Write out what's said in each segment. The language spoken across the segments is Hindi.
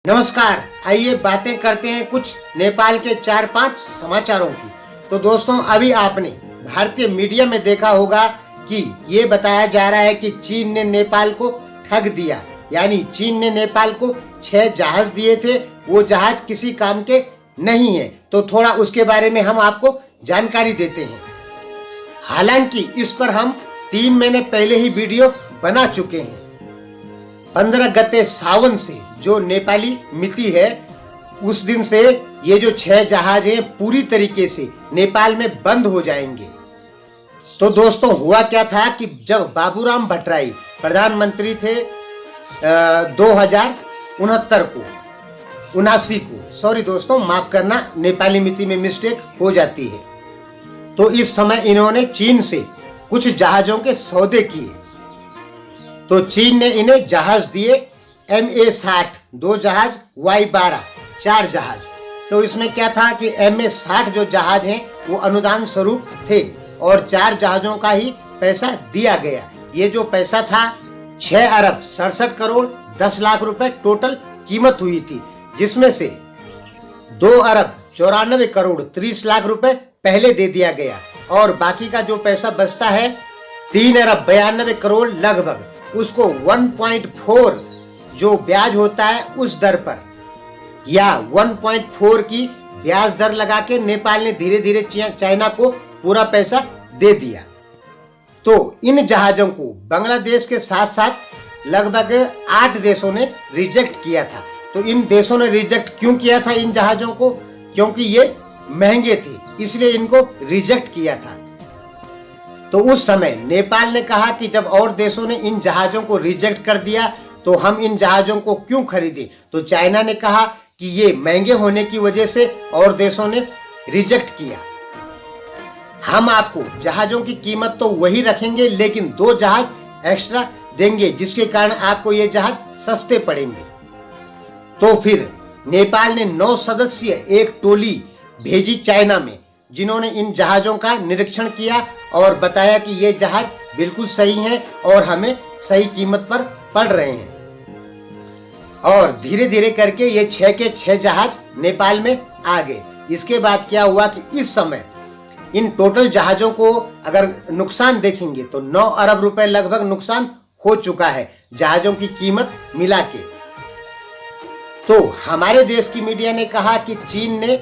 नमस्कार, आइए बातें करते हैं कुछ नेपाल के 4-5 समाचारों की। तो दोस्तों, अभी आपने भारतीय मीडिया में देखा होगा कि ये बताया जा रहा है कि चीन ने नेपाल को ठग दिया। यानी चीन ने नेपाल को 6 जहाज दिए थे, वो जहाज किसी काम के नहीं है। तो थोड़ा उसके बारे में हम आपको जानकारी देते हैं। हालांकि इस पर हम 3 महीने पहले ही वीडियो बना चुके हैं। 15 गते सावन से जो नेपाली मिति है, उस दिन से ये जो 6 जहाज हैं पूरी तरीके से नेपाल में बंद हो जाएंगे। तो दोस्तों, हुआ क्या था कि जब बाबूराम भट्टराई प्रधानमंत्री थे 2069 को, 79 को, सॉरी दोस्तों माफ करना, नेपाली मिति में मिस्टेक हो जाती है। तो इस समय इन्होंने चीन से कुछ जहाजों के सौदे किए। तो चीन ने इन्हें जहाज दिए MA60 2 जहाज, Y12 4 जहाज। तो इसमें क्या था कि MA60 जो जहाज हैं वो अनुदान स्वरूप थे और 4 जहाजों का ही पैसा दिया गया। ये जो पैसा था 6 अरब 67 करोड़ 10 लाख रुपए टोटल कीमत हुई थी, जिसमें से 2 अरब 94 करोड़ 30 लाख रुपए पहले दे दिया गया और बाकी का जो पैसा बचता है 3 अरब 92 करोड़ लगभग, उसको 1.4 जो ब्याज होता है उस दर पर या 1.4 की ब्याज दर लगा के नेपाल ने धीरे धीरे चाइना को पूरा पैसा दे दिया। तो इन जहाजों को बांग्लादेश के साथ साथ लगभग 8 देशों ने रिजेक्ट किया था। तो इन देशों ने रिजेक्ट क्यों किया था इन जहाजों को? क्योंकि ये महंगे थे, इसलिए इनको रिजेक्ट किया था। तो उस समय नेपाल ने कहा कि जब और देशों ने इन जहाजों को रिजेक्ट कर दिया तो हम इन जहाजों को क्यों खरीदें। तो चाइना ने कहा कि ये महंगे होने की वजह से और देशों ने रिजेक्ट किया। हम आपको जहाजों की कीमत तो वही रखेंगे, लेकिन 2 जहाज एक्स्ट्रा देंगे, जिसके कारण आपको ये जहाज सस्ते पड़ेंगे। तो फिर नेपाल ने 9 सदस्यीय एक टोली भेजी चाइना में, जिन्होंने इन जहाजों का निरीक्षण किया और बताया कि ये जहाज बिल्कुल सही हैं और हमें सही कीमत पर पड़ रहे हैं। और धीरे धीरे करके ये 6 के 6 जहाज नेपाल में आ गए। इसके बाद क्या हुआ कि इस समय इन टोटल जहाजों को अगर नुकसान देखेंगे तो 9 अरब रुपए लगभग नुकसान हो चुका है जहाजों की कीमत मिला के। तो हमारे देश की मीडिया ने कहा कि चीन ने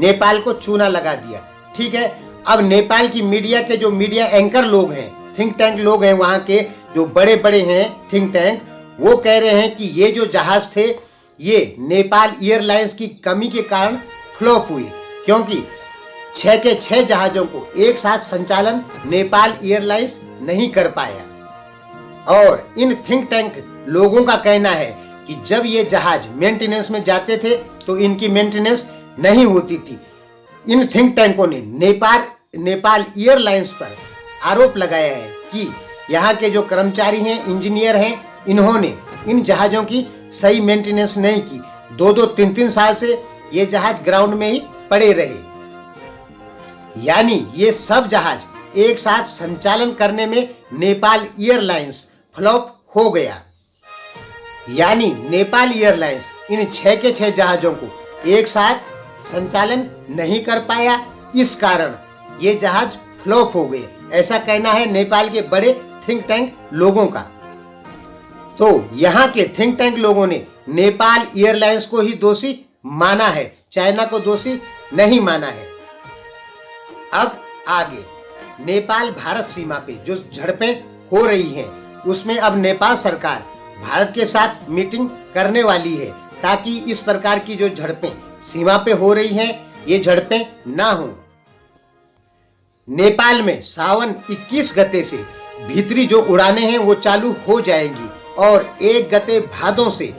नेपाल को चूना लगा दिया। ठीक है, अब नेपाल की मीडिया के जो मीडिया एंकर लोग हैं, थिंक टैंक लोग हैं, वहां के जो बड़े बड़े हैं थिंक टैंक, वो कह रहे हैं कि ये जो जहाज थे ये नेपाल एयरलाइंस की कमी के कारण फ्लॉप हुए, क्योंकि 6 के 6 जहाजों को एक साथ संचालन नेपाल एयरलाइंस नहीं कर पाया। और इन थिंक टैंक लोगों का कहना है कि जब ये जहाज मेंटेनेंस में जाते थे तो इनकी मेंटेनेंस नहीं होती थी। इन थिंक टैंकों ने नेपाल एयरलाइंस पर आरोप लगाया है कि यहाँ के जो कर्मचारी हैं, इंजीनियर हैं, इन्होंने इन जहाजों की सही मेंटेनेंस नहीं की। 2-2, 3-3 साल से ये जहाज ग्राउंड में ही पड़े रहे। यानी ये सब जहाज एक साथ संचालन करने में नेपाल एयरलाइंस फ्लॉप हो गया। यानी नेपाल एयरलाइंस इन 6 के 6 जहाजों को एक साथ संचालन नहीं कर पाया, इस कारण ये जहाज फ्लॉप हो गए। ऐसा कहना है नेपाल के बड़े थिंक टैंक लोगों का। तो यहाँ के थिंक टैंक लोगों ने नेपाल एयरलाइंस को ही दोषी माना है, चाइना को दोषी नहीं माना है। अब आगे नेपाल भारत सीमा पे जो झड़पें हो रही हैं, उसमें अब नेपाल सरकार भारत के साथ मीटिंग करने वाली है ताकि इस प्रकार की जो झड़पें सीमा पे हो रही हैं, ये झड़पें ना हो। नेपाल में सावन 21 गते से भीतरी जो उड़ानें हैं वो चालू हो जाएंगी और 1 गते भादों से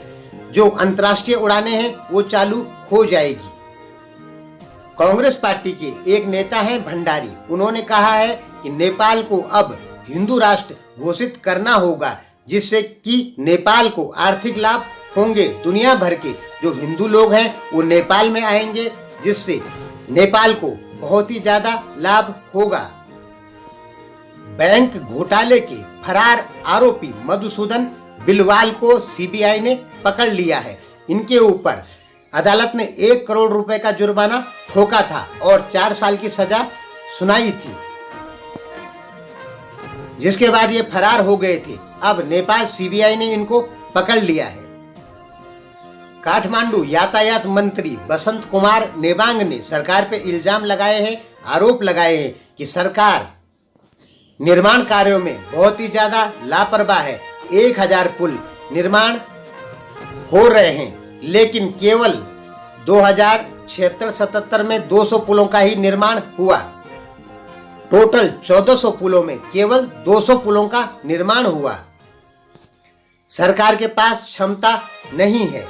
जो अंतर्राष्ट्रीय उड़ानें हैं वो चालू हो जाएगी। कांग्रेस पार्टी के एक नेता हैं भंडारी, उन्होंने कहा है कि नेपाल को अब हिंदू राष्ट्र घोषित करना होगा, जिससे कि नेपाल को आर्थिक लाभ होंगे। दुनिया भर के जो हिंदू लोग हैं वो नेपाल में आएंगे, जिससे नेपाल को बहुत ही ज्यादा लाभ होगा। बैंक घोटाले के फरार आरोपी मधुसूदन बिलवाल को सीबीआई ने पकड़ लिया है। इनके ऊपर अदालत ने 1 करोड़ रुपए का जुर्माना ठोका था और 4 साल की सजा सुनाई थी, जिसके बाद ये फरार हो गए थे। अब नेपाल सीबीआई ने इनको पकड़ लिया है। काठमांडू यातायात मंत्री बसंत कुमार नेबांग ने सरकार पे इल्जाम लगाए हैं, आरोप लगाए हैं कि सरकार निर्माण कार्यों में बहुत ही ज्यादा लापरवाह है। 1000 पुल निर्माण हो रहे हैं, लेकिन केवल 2076-77 में 200 पुलों का ही निर्माण हुआ। टोटल 1400 पुलों में केवल 200 पुलों का निर्माण हुआ। सरकार के पास क्षमता नहीं है।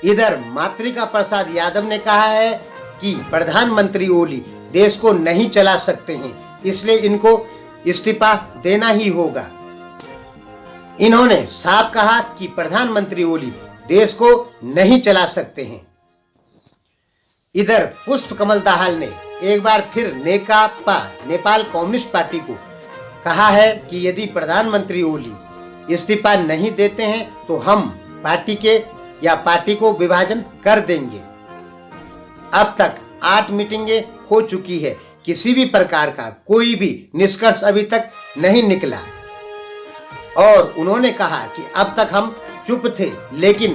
इधर मातृका प्रसाद यादव ने कहा है कि प्रधानमंत्री ओली देश को नहीं चला सकते हैं, इसलिए इनको इस्तीफा देना ही होगा। इन्होंने साफ कहा कि प्रधानमंत्री ओली देश को नहीं चला सकते हैं। इधर पुष्प कमल दाहाल ने एक बार फिर नेकापा नेपाल कम्युनिस्ट पार्टी को कहा है कि यदि प्रधानमंत्री ओली इस्तीफा नहीं देते हैं तो हम पार्टी को विभाजन कर देंगे। अब तक 8 मीटिंगें हो चुकी है, किसी भी प्रकार का कोई भी निष्कर्ष अभी तक नहीं निकला और उन्होंने कहा कि अब तक हम चुप थे, लेकिन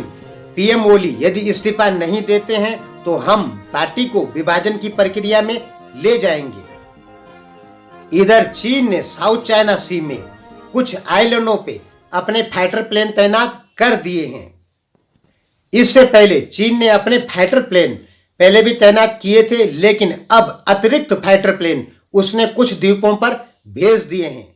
पीएम ओली यदि इस्तीफा नहीं देते हैं तो हम पार्टी को विभाजन की प्रक्रिया में ले जाएंगे। इधर चीन ने साउथ चाइना सी में कुछ आइलैंडों पे अपने फाइटर प्लेन तैनात कर दिए हैं। इससे पहले चीन ने अपने फाइटर प्लेन पहले भी तैनात किए थे, लेकिन अब अतिरिक्त फाइटर प्लेन उसने कुछ द्वीपों पर भेज दिए हैं।